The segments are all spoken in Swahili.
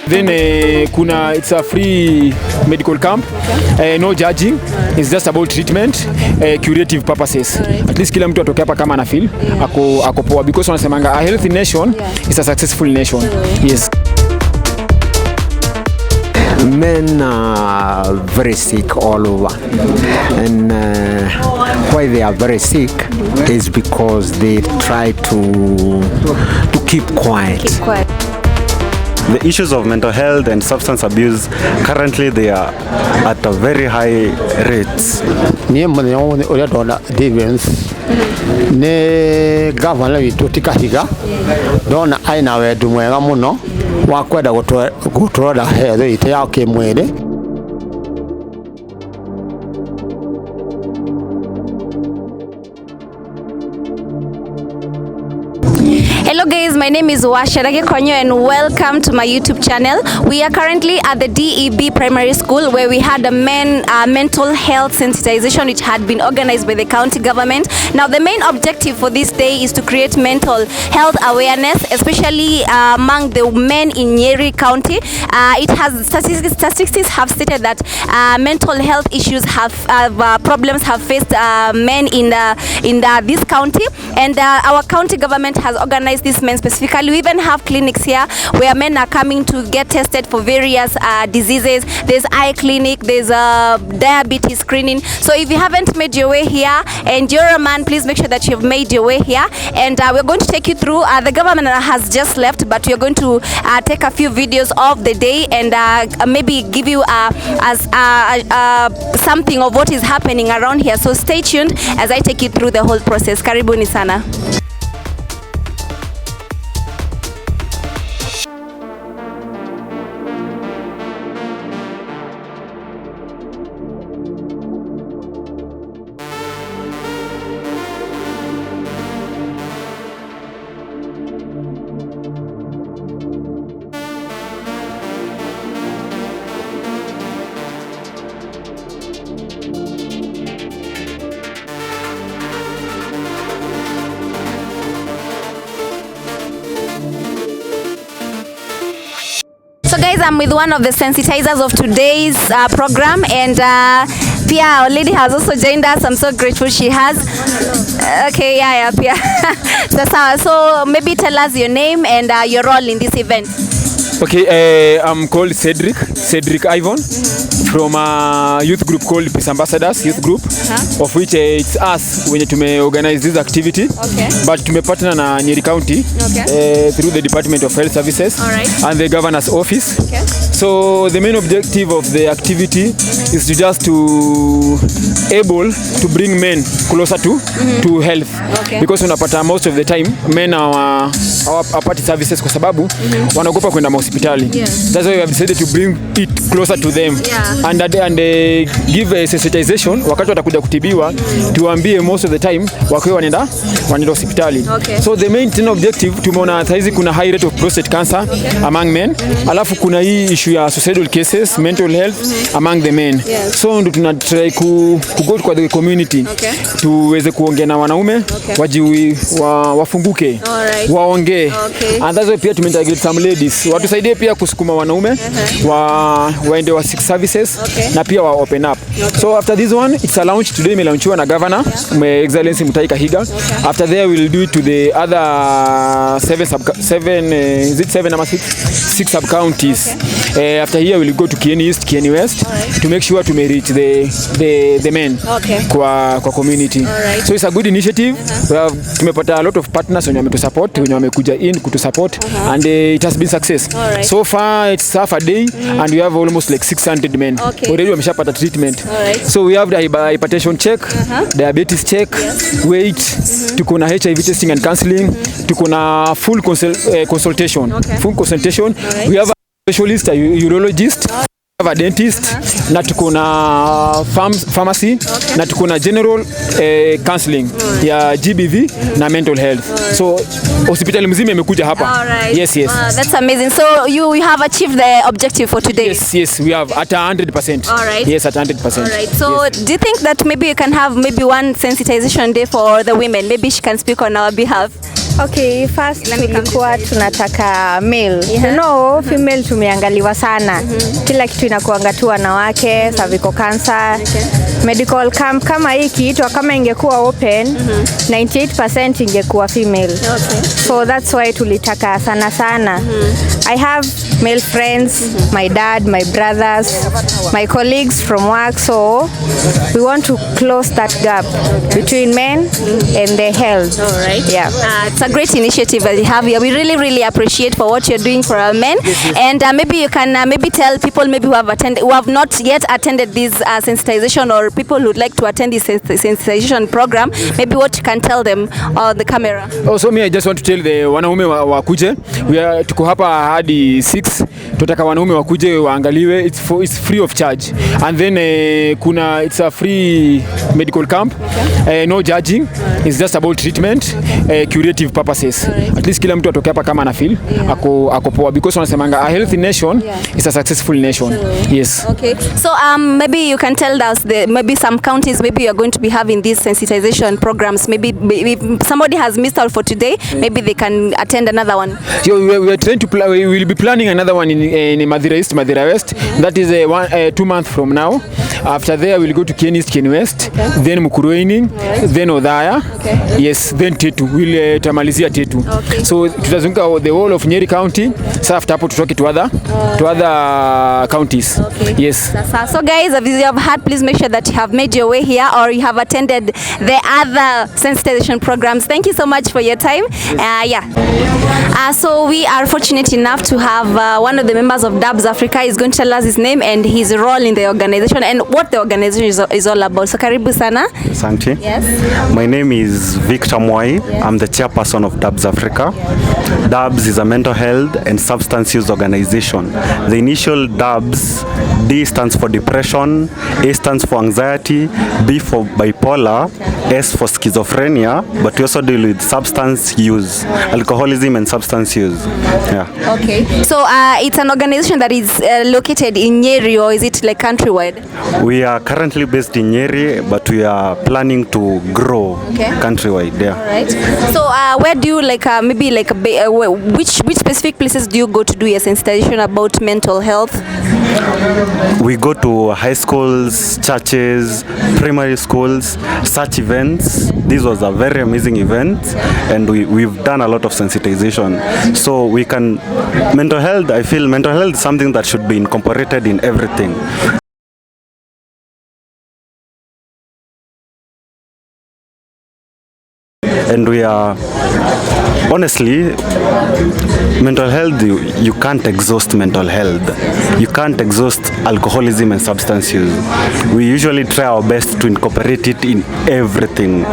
Then it's a free medical camp. No judging. It's just about treatment, curative purposes. At least kila mtu atoke hapa kama ana feel ako poa, because wanasemanga a healthy nation is a successful nation. Yes. Men are very sick all over, and why they are very sick is because they try to keep quiet. The issues of mental health and substance abuse, currently they are at a very high rates. Ne governor witu tikahiga dona aina wedu mwega muno wa kwenda gutwara health ite ya kimwiri. Hello guys, my name is Washarage Konyo and welcome to my YouTube channel. We are currently at the DEB Primary School where we had a mental health sensitization which had been organized by the county government. Now the main objective for this day is to create mental health awareness, especially among the men in Nyeri County. It has statistics have stated that mental health issues problems have faced men in this county, and our county government has organized these men specifically. We even have clinics here where men are coming to get tested for various diseases. There's eye clinic, there's diabetes screening. So if you haven't made your way here and you're a man, please make sure that you've made your way here, and we're going to take you through. The government has just left, but we're going to take a few videos of the day and maybe give you something of what is happening around here. So stay tuned as I take you through the whole process. Karibuni sana. So guys, I'm with one of the sensitizers of today's program, and Pia, our lady, has also joined us. I'm so grateful she has. Okay, yeah, Pia. So maybe tell us your name and your role in this event. Okay, I'm called Cedric Ivan from a youth group called Peace Ambassadors Youth Group, of which it's us when to organize this activity. Okay. But to partner na Nyeri County through the Department of Health Services and the Governor's Office. Okay. So the main objective of the activity is to just to able to bring men closer to health. Okay. Because unapata most of the time men are party services kwa sababu wanaogopa kwenda hospitali. Yes. That's why we have decided to bring it closer to them. Yeah. And give a sensitization wakati watakuja kutibiwa, tuambie most of the time wakiwa wanaenda hospitali. Okay. So the main objective tumeona saizi kuna high rate of prostate cancer among men. Alafu kuna hii issue ya suicidal cases, mental health among the men. Yes. So ndo tuna try ku go kwa the community. Okay. Tuweze kuongea na wanaume wafunguke. Waongee. Okay. And that's why pia tumetarget some ladies. Watusaidie pia kusukuma wanaume waende wa seek services na pia wa open up. Okay. So after this one, it's a launch today, imelaunchiwa na governor, Excellency Mutahi Kahiga. After there we'll do it to the other six sub counties. Okay. After here we'll go to Kieni East, Kieni West to make sure to reach the men kwa community. So it's a good initiative. Tumepata a lot of partners wenye wametusupport, wenye wamekuja in kutusupport, and it has been success. So far it's half a day and we have almost like 600 men. Okay. Already wameshapata treatment. So we have the hypertension check, diabetes check, weight, tuko na HIV testing and counseling, tuko na full consultation. Full consultation. We have a specialist, a urologist, we have a dentist, na tuko na pharmacy, na tuko na general counseling ya GBV na mental health. So hospitali mzima imekuja hapa. Yes. Wow, that's amazing. So you have achieved the objective for today. Yes, we have at 100%. All right. Yes, at 100%. All right. So do you think that maybe you can have maybe one sensitization day for the women? Maybe she can speak on our behalf. Okay, first tulikuwa tunataka male. You know, female tumeangaliwa sana. Kila kitu inakuanga tu wanawake, cervical cancer. Medical camp kama hii kiitwa kama ingekuwa open, 98% ingekuwa female. So that's why tulitaka sana. I have male friends, my dad, my brothers, my colleagues from work, so we want to close that gap between men and their health. All right. Yeah. It's a great initiative that you have here. We really appreciate for what you're doing for our men. And maybe you can maybe tell people maybe who have not yet attended this sensitization, or people who would like to attend this sensitization program, maybe what you can tell them on the camera. Also me, I just want to tell the wanaume wakuje. Tuko hapa hadi 6. Tunataka wanaume wakuje waangaliwe. It's free of charge. And then it's a free medical camp. No judging. It's just about treatment, curative purposes. At least kila mtu atoke hapa kama ana feel ako poa, because wanasemanga a healthy nation is a successful nation. Yes. Okay. So maybe you can tell us maybe some counties maybe you are going to be having these sensitization programs. Maybe if somebody has missed out for today, maybe they can attend another one. So we are trying to we will be planning another one in Madira East, Madira West. That is 2 months from now. After there we'll go to Ken East, Ken West, then Mukurweini, then Odhaya. Yes, then Tetu. We'll tamalizia Tetu. So tutazunguka the whole of Nyeri County. So after hapo tutoke to other counties. Yes. So guys, if you have had, please make sure that you have made your way here or you have attended the other sensitization programs. Thank you so much for your time. So we are fortunate enough to have one of the members of DABS Africa is going to tell us his name and his role in the organization and what the organization is all about. So karibu sana. Asante. Yes. My name is Victor Mwai. I'm the chairperson of DABS Africa. DABS is a mental health and substance use organization. The initial DABS, D stands for depression, A stands for anxiety, B for bipolar, S for schizophrenia, but we also deal with substance use, alcoholism and substance use. Yeah. Okay. So it's an organization that is located in Nyeri, or is it like countrywide? We are currently based in Nyeri, but we are planning to grow countrywide. Yeah. All right. So where do you maybe which specific places do you go to do your sensitization about mental health? We go to high schools, churches, primary schools, such events. This was a very amazing event, and we've done a lot of sensitization. So we can, mental health, I feel mental health is something that should be incorporated in everything. And we are, honestly, mental health, you can't exhaust mental health. You can't exhaust alcoholism and substance use. We usually try our best to incorporate it in everything.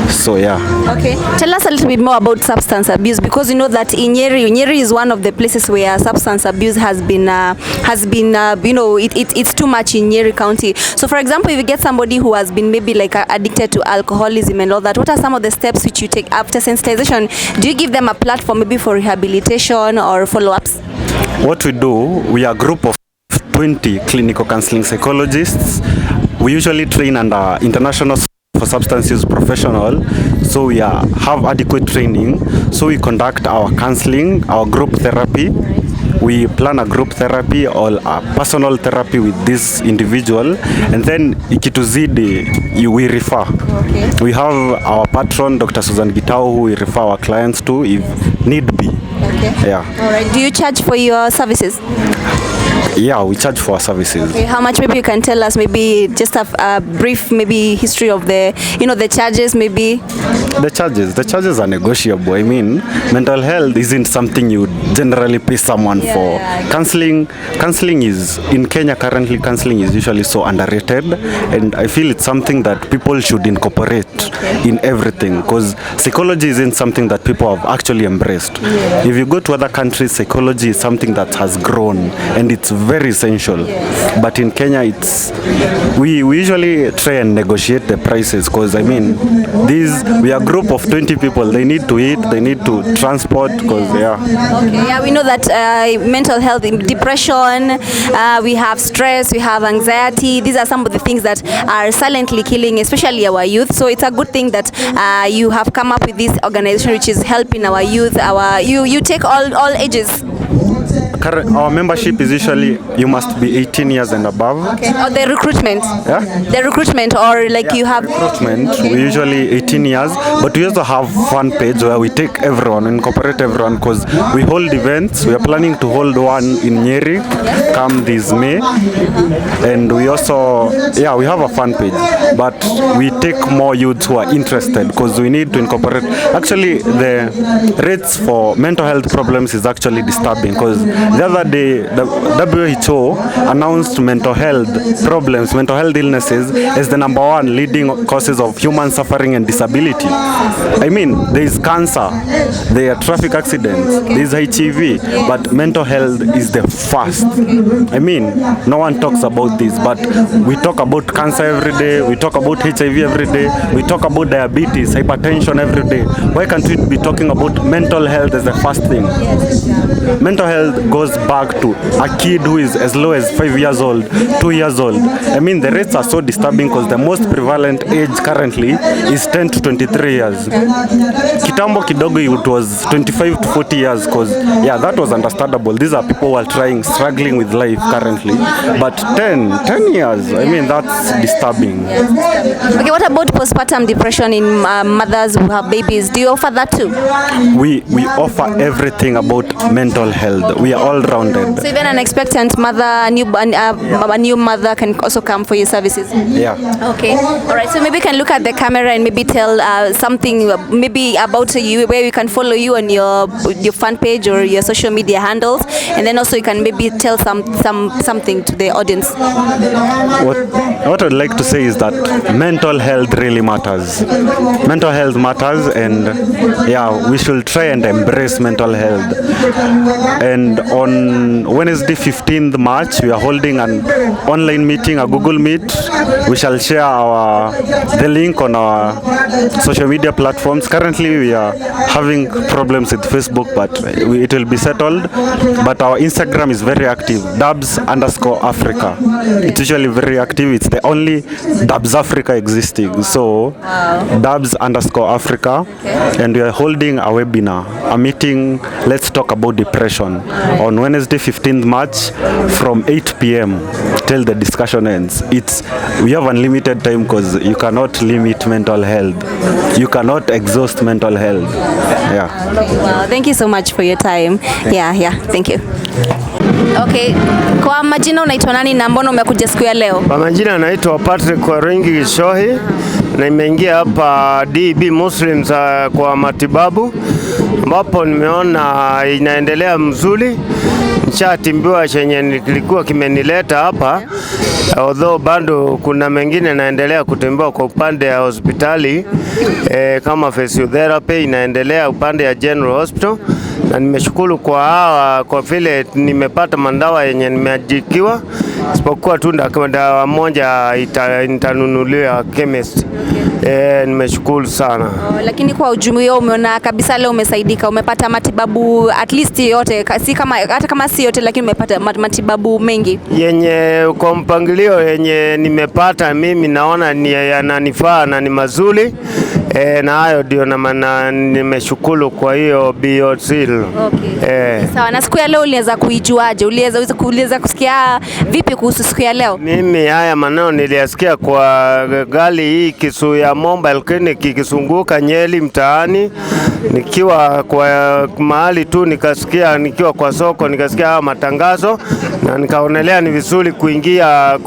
So yeah. Okay. Tell us a little bit more about substance abuse, because you know that in Nyeri is one of the places where substance abuse has been it's too much in Nyeri County. So for example, if you get somebody who has been maybe addicted to alcoholism and all that, what are some of the steps which you take after sensitization? Do you give them a platform maybe for rehabilitation or follow-ups? What we do, we are a group of 20 clinical counseling psychologists. We usually train under international for substance use professional, so we have adequate training. So we conduct our counseling, our group therapy. We plan a group therapy or a personal therapy with this individual, and then ikituzidi we refer. Okay. We have our patron, Dr. Susan Gitao, who we refer our clients to if need be. Okay. Yeah. All right. Do you charge for your services? Yeah, we charge for our services. Okay, how much? Maybe you can tell us, maybe just a brief maybe history of the charges maybe. The charges are negotiable. I mean, mental health isn't something you generally pay someone for. Counseling is, in Kenya currently, counseling is usually so underrated, and I feel it's something that people should incorporate in everything, because psychology isn't something that people have actually embraced. If you go to other countries, psychology is something that has grown, and it's very essential. Yes. But in Kenya, we usually try and negotiate the prices, because I mean, we are a group of 20 people. They need to eat, they need to transport, because Okay, we know that mental health, depression, we have stress, we have anxiety. These are some of the things that are silently killing, especially our youth. So it's a good thing that you have come up with this organization which is helping our youth. You take all ages. Our membership is usually you must be 18 years and above. Okay. Or the recruitment. Yeah. The recruitment, or like you have recruitment. Okay. We usually 18 years, but we also have one page where we take everyone, incorporate everyone, because we hold events. We are planning to hold one in Nyeri come this May, and we also we have a fan page, but we take more youths who are interested, because we need to incorporate. Actually, the rates for mental health problems is actually disturbing, because the other day the WHO announced mental health problems, mental health illnesses as the number one leading causes of human suffering and disability. I mean, there is cancer, there are traffic accidents, there is HIV, but mental health is the first. I mean, no one talks about this, but we talk about cancer every day, we talk about HIV every day, we talk about diabetes, hypertension every day. Why can't we be talking about mental health as the first thing? Mental health goes back to a kid who is as low as 5 years old, 2 years old. I mean, the rates are so disturbing, because the most prevalent age currently is 10 to 23 years. Kitambo kidogo it was 25 to 40 years, because that was understandable. These are people who are struggling with life currently. But 10 years, I mean, that's disturbing. Okay, what about postpartum depression in mothers who have babies? Do you offer that too? We offer everything about mental health. We are all rounded. So even an expectant mother, a new mother can also come for your services? Yeah. Okay. All right. So maybe you can look at the camera and maybe tell something maybe about you, where we can follow you on your fan page or your social media handles, and then also you can maybe tell something to the audience. What I'd like to say is that mental health really matters. Mental health matters, and we should try and embrace mental health. And on Wednesday 15th March, we are holding an online meeting, a Google Meet. We shall share the link on our social media platforms. Currently, we are having problems with Facebook, but it will be settled. But our Instagram is very active, Dubs_Africa. It's usually very active. It's the only Dubs Africa existing. So, Dubs_Africa. Okay. And we are holding a webinar, a meeting. Let's talk about depression on Wednesday 15th March from 8 p.m. till the discussion ends. We have unlimited time, because you cannot limit mental health. You cannot exhaust mental health. Wow, thank you so much for your time. Thank you. Okay, kwa majina unaitwa nani na mbona umekuja siku ya leo? Kwa majina naitwa Patrick Waringi Gishohi, na nimeingia hapa DEB Muslims kwa matibabu, ambapo nimeona inaendelea mzuri. Nishatimbiwa chenye nilikuwa kimenileta hapa, although bado kuna mengine naendelea kutimbiwa kwa upande ya hospitali kama physiotherapy inaendelea upande ya General Hospital, na nimeshukuru kwa vile nimepata mandawa yenye nimeajikiwa, isipokuwa tu dawa moja itanunuliwa chemist. Nimeshukuru sana. Lakini kwa ujumla umeona kabisa leo umesaidika, umepata matibabu at least yote, hata kama si yote, lakini umepata matibabu mengi yenye kwa mpangilio yenye nimepata mimi, naona ni yananifaa na ni mazuri. Na hayo ndio na maana nimeshukuru kwa hiyo BOC. Okay. Sawa, na siku ya leo uliweza kuijuaje? Uliweza kusikia vipi kuhusu siku ya leo? Mimi haya maneno niliyasikia kwa gari hii kisu ya mobile clinic kikisunguka Nyeri mtaani, nikiwa kwa mahali tu nikasikia, nikiwa kwa soko nikasikia haya matangazo, na nikaonelea ni vizuri kuingia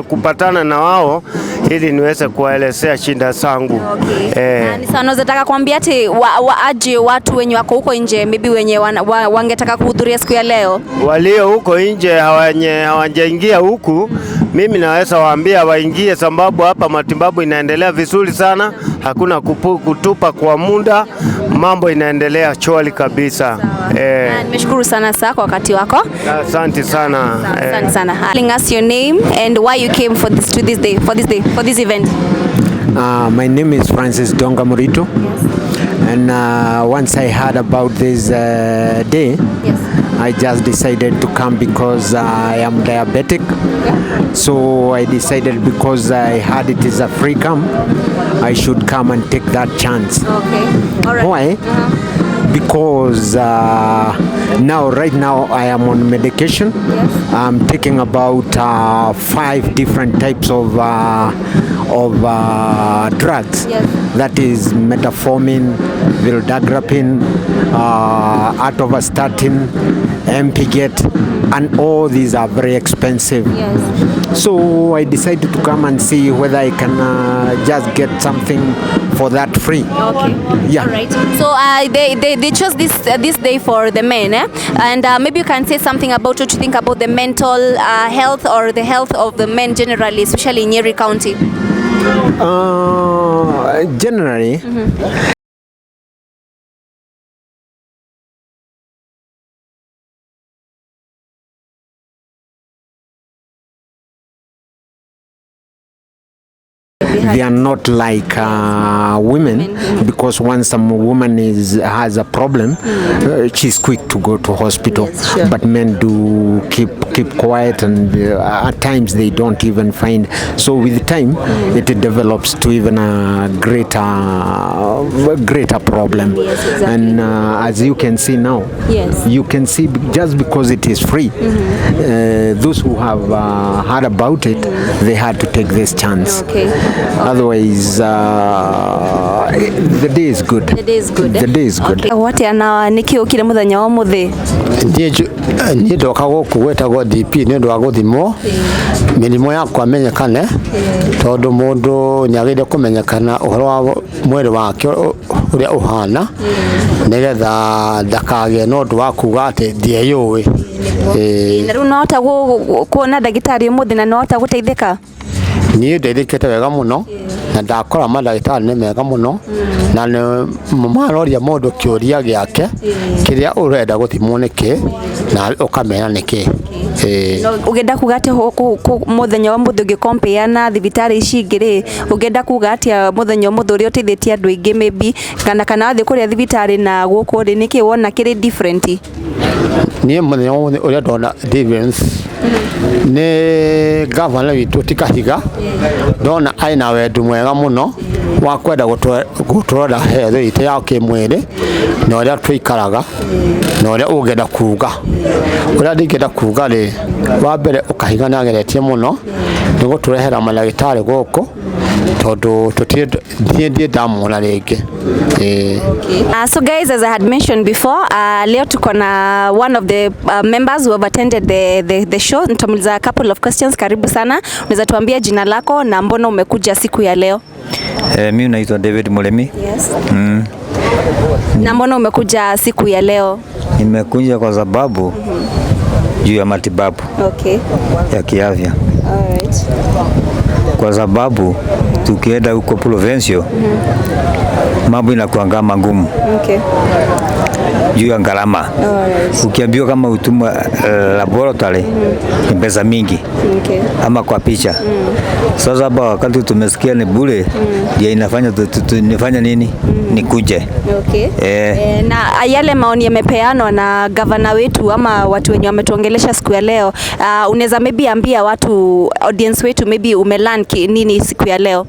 kupatana na wao ili niweze kuwaelezea shida zangu. Ni sana nataka kuambia ati waaje watu wenye wako huko nje, maybe wenye wangetaka kuhudhuria siku ya leo, walio huko nje hawajaingia huku, mimi naweza waambia waingie, sababu hapa matibabu inaendelea vizuri sana, hakuna kutupa kwa muda, mambo inaendelea shwari kabisa. Nimeshukuru sana kwa wakati wako. Asante sana. sana. Asante sana. Telling us your name and why you came for this event. My name is Francis Donga Morito. Yes. And once I heard about this day, Yes. I just decided to come because I am diabetic. Yeah. So I decided because I heard it is a free camp, I should come and take that chance. Okay. All right. Why? Because right now I am on medication. Yes. I'm taking about 5 different types of drugs. Yes. That is metformin, vildagrapin, atorvastatin, Empiget, and all these are very expensive. Yes. So I decided to come and see whether I can just get something for that free. Okay. Yeah. All right. So they chose this day for the men, and maybe you can say something about what you think about the mental health or the health of the men generally, especially in Nyeri County. Generally. They are not like women, because once a woman has a problem, she's quick to go to hospital. Yes, sure. But men do keep quiet, and at times they don't even find. So with time, it develops to even a greater problem. Yes, exactly. And as you can see now, Yes. you can see just because it is free, those who have heard about it, they had to take this chance. Okay. Otherwise, the day is good. The day is good. The day is good. Okay. What ana niki ukire muthenya wa muthi? Niĩ ndoka gũkũ gwĩtagwo DP nĩ ũndũ wa gũthimwo mĩrimũ yakwa menyekane, tondũ mũndũ nĩagĩrĩire kũmenyekana ũhoro wa mwĩrĩ wake ũrĩa ũhana, nĩgetha ndakagĩe na ũndũ wa kuga atĩ ndieyũĩ. Na rĩu nohota kuona ndagĩtarĩ ũmũthĩ na nohota gũteithĩka? Niĩ ndeithĩkĩte wega mũno, na ndakora mandagĩtarĩ nĩ mega mũno, na nĩ maroria mũndũ kĩũria gĩake kĩrĩa ũrenda gũthimwo nĩkĩ, na ũkamenya nĩkĩ. Ũngĩenda kuga atĩ mũthenya wa mũthĩ ũngĩ-compare na thibitarĩ ici ingĩ-rĩ, ũngĩenda kuga atĩ mũthenya ũmũthĩ ũrĩa ũteithĩtie andũ aingĩ maybe, kana wathiĩ kũrĩa thibitarĩ na gũkũ-rĩ, nĩkĩ wona kĩrĩ different? Niĩ mũthenya ũrĩa ndona difference nĩ gavana witũ ti Kahiga, ndona aina wendi mwega mũno wa kwenda gũtũrora health itũ ya kĩmwĩrĩ na ũrĩa tũikaraga na ũrĩa ũngĩenda kuga. Ũrĩa ndingĩenda kuga-rĩ, wa mbere Kahiga nĩageretie mũno nĩ gũtũrehera mandagĩtarĩ gũkũ, tondũ ndiĩ ndamwona rĩngĩ. So guys, as I had mentioned before, leo tuko na one of the members who have attended the show. Nitamuuliza a couple of questions. Karibu sana. Unaweza tuambia jina lako na mbona umekuja siku ya leo? Mimi naitwa David Mulemi. Yes. Na mbona umekuja siku ya leo? Nimekuja kwa sababu juu ya matibabu. Okay. Ya kiafya. Alright. Kwa sababu tukienda huko provincial, mambo inakuanga magumu. Okay. Juu ya gharama. Alright. Ukiambiwa kama utumwe laboratory ni pesa mingi. Okay. Ama kwa picha. Sasa hapa wakati tumesikia ni bure, ndio inafanya nifanya nini? Nikuje. Okay. Na yale maoni yamepeanwa na gavana wetu ama watu wenye wametuongelesha siku ya leo, unaweza maybe ambia watu, audience wetu, maybe umelearn nini siku ya leo?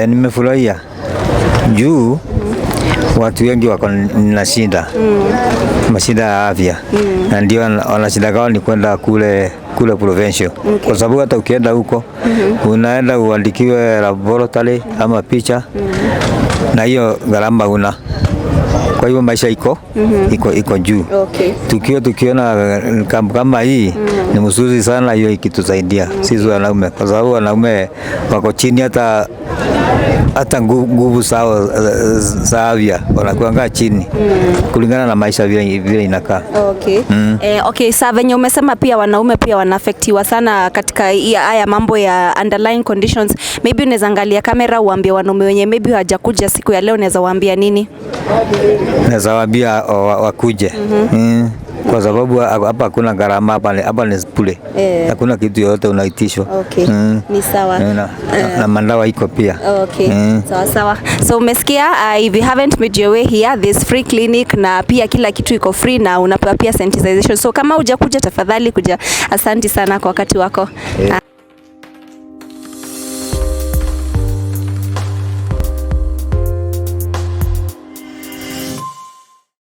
Nimefurahia juu watu wengi wako na shida, mashida ya afya, na ndio wanashida kao ni kwenda kule provincial. Okay. Kwa sababu hata ukienda huko unaenda uandikiwe laboratory ama picha, na hiyo gharama una. Kwa hiyo maisha iko juu. Okay. Tukiona kama hii ni mzuri sana, hiyo ikitusaidia sisi wanaume, kwa sababu wanaume wako chini, hata nguvu za afya wanakuanga chini kulingana na maisha vile inakaa. Okay. Okay, sasa venye umesema pia wanaume pia wanaafektiwa sana katika haya mambo ya underlying conditions. Maybe unaweza angalia kamera uambie wanaume wenye maybe hawajakuja siku ya leo, unaweza waambia nini? naweza waambia wakuje. Kwa sababu hapa hakuna gharama, hapa ni bure. Hakuna kitu yote unaitishwa. Okay. Ni sawa. Na mandawa iko pia. Okay. Sawa sawa. So umesikia, if you haven't made your way here, there's free clinic na pia kila kitu iko free na unapewa pia sensitization. So kama hujakuja, tafadhali kuja. Asante sana kwa wakati wako.